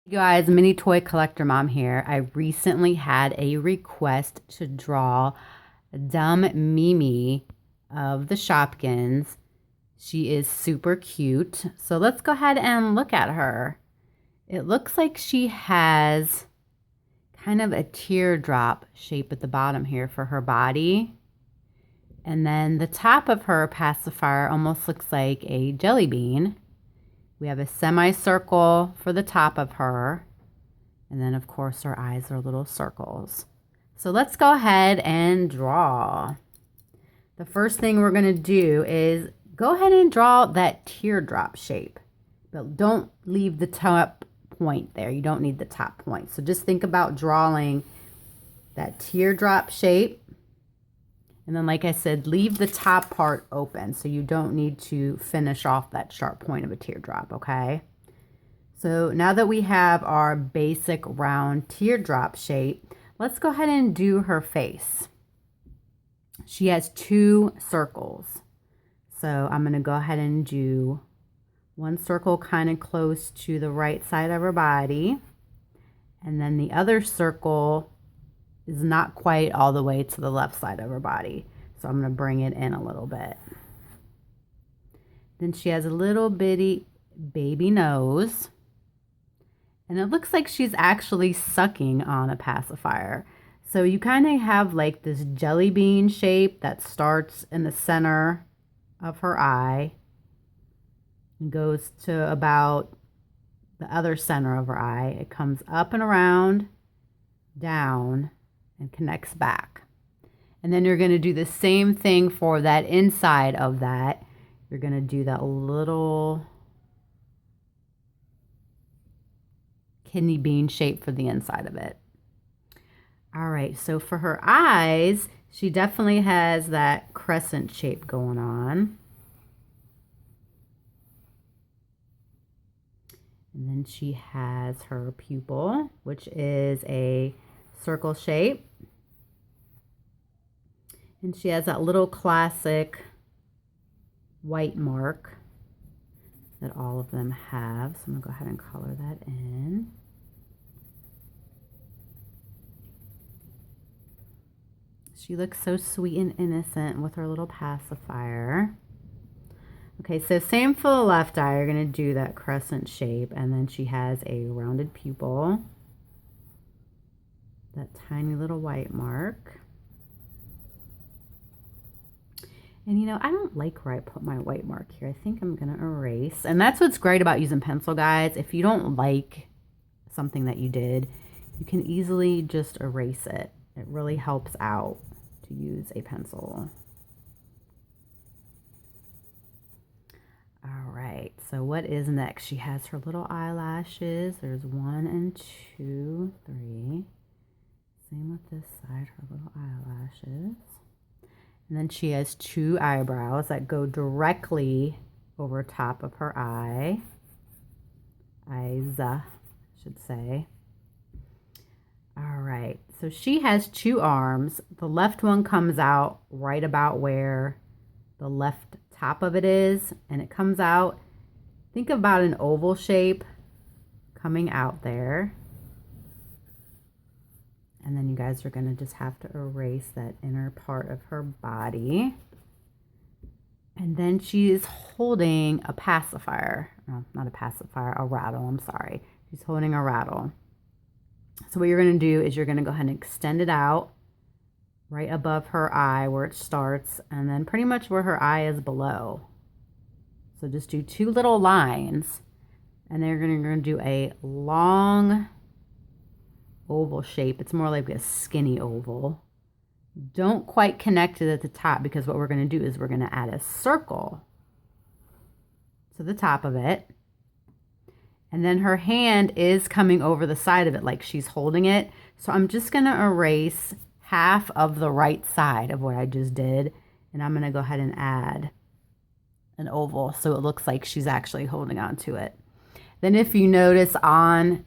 You guys, Mini Toy Collector Mom here. I recently had a request to draw Dum Mee Mee of the Shopkins. She is super cute. So let's go ahead and look at her. It looks like she has kind of a teardrop shape at the bottom here for her body. And then the top of her pacifier almost looks like a jelly bean. We have a semicircle for the top of her. And then, of course, her eyes are little circles. So let's go ahead and draw. The first thing we're going to do is go ahead and draw that teardrop shape. But don't leave the top point there. You don't need the top point. So just think about drawing that teardrop shape. And then, like I said, leave the top part open so you don't need to finish off that sharp point of a teardrop, okay? So now that we have our basic round teardrop shape, let's go ahead and do her face. She has two circles. So I'm going to go ahead and do one circle kind of close to the right side of her body. And then the other circle is not quite all the way to the left side of her body. So I'm going to bring it in a little bit. Then she has a little bitty baby nose. And it looks like she's actually sucking on a pacifier. So you kind of have like this jelly bean shape that starts in the center of her eye and goes to about the other center of her eye. It comes up and around, down, and connects back. And then you're going to do the same thing for that inside of that. You're going to do that little kidney bean shape for the inside of it. All right, so for her eyes, she definitely has that crescent shape going on. And then she has her pupil, which is a circle shape. And she has that little classic white mark that all of them have. So I'm going to go ahead and color that in. She looks so sweet and innocent with her little pacifier. Okay, so same for the left eye. You're going to do that crescent shape. And then she has a rounded pupil. That tiny little white mark. And you know, I don't like where I put my white mark here. I think I'm going to erase. And that's what's great about using pencil, guys. If you don't like something that you did, you can easily just erase it. It really helps out to use a pencil. All right, so what is next? She has her little eyelashes. There's 1 and 2, 3. Same with this side, her little eyelashes. And then she has 2 eyebrows that go directly over top of her eye. Eyes, I should say. All right, so she has 2 arms. The left one comes out right about where the left top of it is, and it comes out, think about an oval shape coming out there. And then you guys are going to just have to erase that inner part of her body. And then she is holding a pacifier. No, not a pacifier, a rattle, I'm sorry. She's holding a rattle. So what you're going to do is you're going to go ahead and extend it out right above her eye where it starts, and then pretty much where her eye is below. So just do 2 little lines, and then you're going to do a long oval shape. It's more like a skinny oval. Don't quite connect it at the top, because what we're going to do is we're going to add a circle to the top of it. And then her hand is coming over the side of it like she's holding it. So I'm just going to erase half of the right side of what I just did. And I'm going to go ahead and add an oval so it looks like she's actually holding on to it. Then if you notice on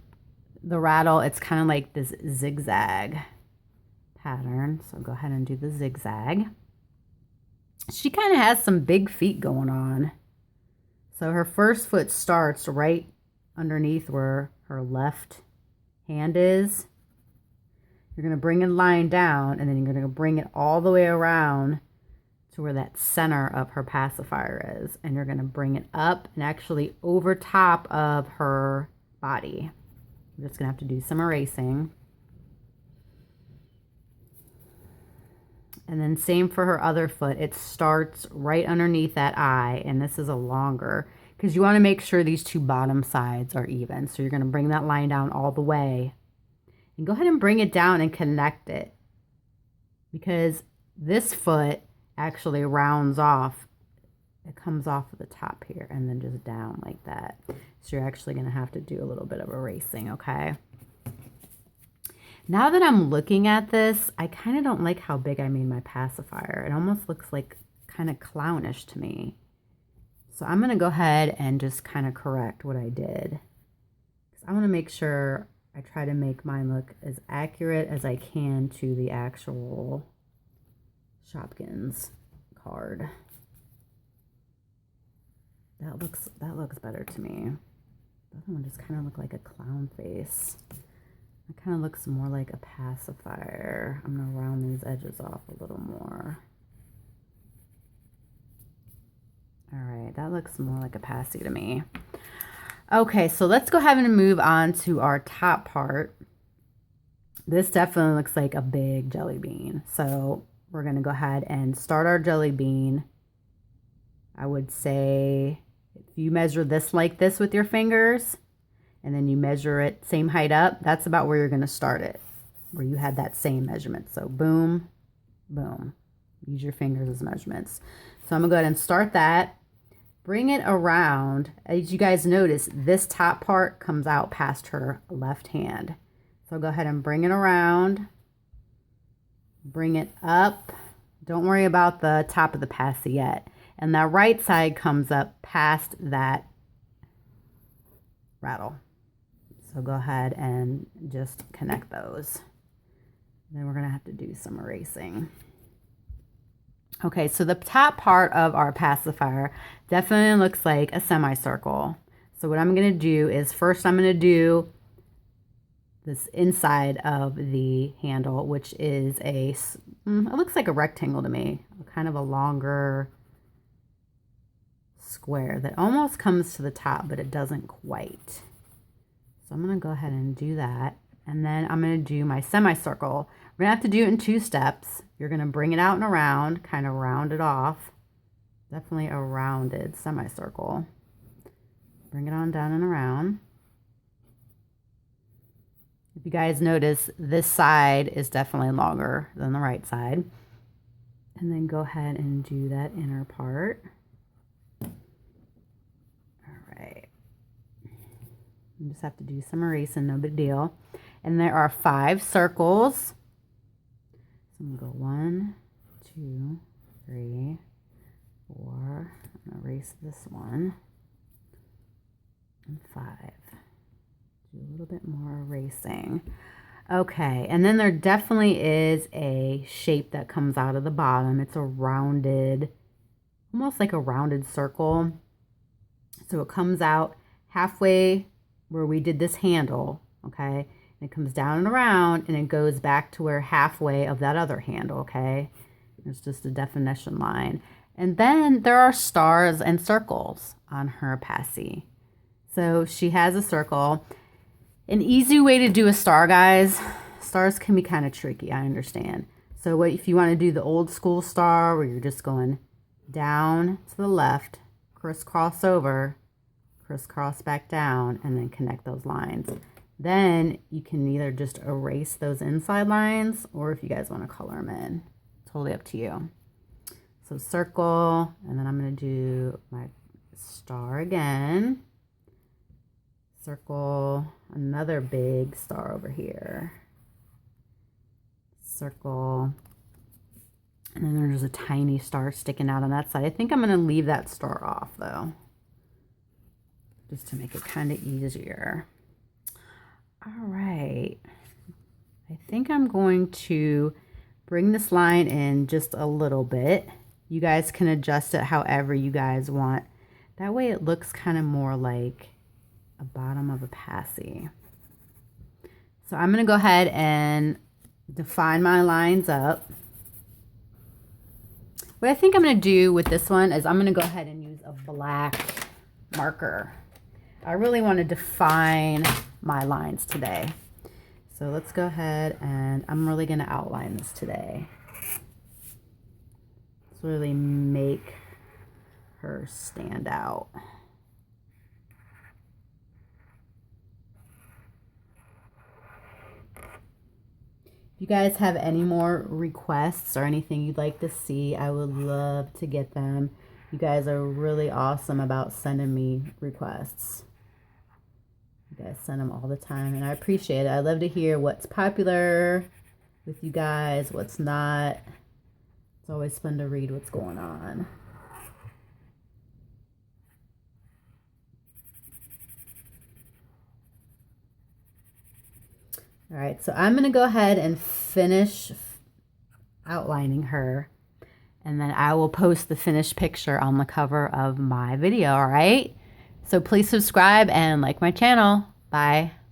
the rattle, it's kind of like this zigzag pattern. So go ahead and do the zigzag. She kind of has some big feet going on. So her first foot starts right underneath where her left hand is. You're going to bring a line down, and then you're going to bring it all the way around to where that center of her pacifier is. And you're going to bring it up and actually over top of her body. I'm just going to have to do some erasing. And then same for her other foot. It starts right underneath that eye, and this is a longer, because you want to make sure these two bottom sides are even. So you're going to bring that line down all the way. And go ahead and bring it down and connect it, because this foot actually rounds off. It comes off of the top here and then just down like that. So you're actually going to have to do a little bit of erasing, okay? Now that I'm looking at this, I kind of don't like how big I made my pacifier. It almost looks like kind of clownish to me. So I'm going to go ahead and just kind of correct what I did. I want to make sure I try to make mine look as accurate as I can to the actual Shopkins card. That looks better to me. The other one just kind of looked like a clown face. It kind of looks more like a pacifier. I'm going to round these edges off a little more. All right, that looks more like a passy to me. Okay, so let's go ahead and move on to our top part. This definitely looks like a big jelly bean. So we're going to go ahead and start our jelly bean. I would say if you measure this like this with your fingers, and then you measure it same height up, that's about where you're going to start it, where you had that same measurement. So boom, boom. Use your fingers as measurements. So I'm going to go ahead and start that. Bring it around. As you guys notice, this top part comes out past her left hand. So go ahead and bring it around. Bring it up. Don't worry about the top of the passy yet. And that right side comes up past that rattle. So go ahead and just connect those. Then we're going to have to do some erasing. Okay, so the top part of our pacifier definitely looks like a semicircle. So what I'm going to do is first I'm going to do this inside of the handle, which is it looks like a rectangle to me, kind of a longer square that almost comes to the top, but it doesn't quite. So I'm going to go ahead and do that. And then I'm going to do my semicircle. We're going to have to do it in 2 steps. You're going to bring it out and around, kind of round it off. Definitely a rounded semicircle. Bring it on down and around. If you guys notice, this side is definitely longer than the right side. And then go ahead and do that inner part. All right. You just have to do some erasing, no big deal. And there are 5 circles. So I'm going to go 1, 2, 3, 4. I'm going to erase this one. And 5. Do a little bit more erasing. Okay, and then there definitely is a shape that comes out of the bottom. It's a rounded, almost like a rounded circle. So it comes out halfway where we did this handle, okay? And it comes down and around, and it goes back to where halfway of that other handle, okay? It's just a definition line. And then there are stars and circles on her passy. So she has a circle. An easy way to do a star, guys, stars can be kind of tricky, I understand. So if you want to do the old school star where you're just going down to the left, crisscross over, crisscross back down, and then connect those lines. Then you can either just erase those inside lines, or if you guys want to color them in, totally up to you. So circle, and then I'm going to do my star again. Circle, another big star over here. Circle, and then there's a tiny star sticking out on that side. I think I'm going to leave that star off though, just to make it kind of easier. All right, I think I'm going to bring this line in just a little bit. You guys can adjust it however you guys want. That way it looks kind of more like a a bottom of a passy. So I'm going to go ahead and define my lines up. What I think I'm going to do with this one is I'm going to go ahead and use a black marker. I really want to define my lines today. So let's go ahead and I'm really going to outline this today. Let's really make her stand out. If you guys have any more requests or anything you'd like to see, I would love to get them. You guys are really awesome about sending me requests. You guys send them all the time, and I appreciate it. I love to hear what's popular with you guys, what's not. It's always fun to read what's going on. All right, so I'm going to go ahead and finish outlining her, and then I will post the finished picture on the cover of my video, all right? So please subscribe and like my channel. Bye.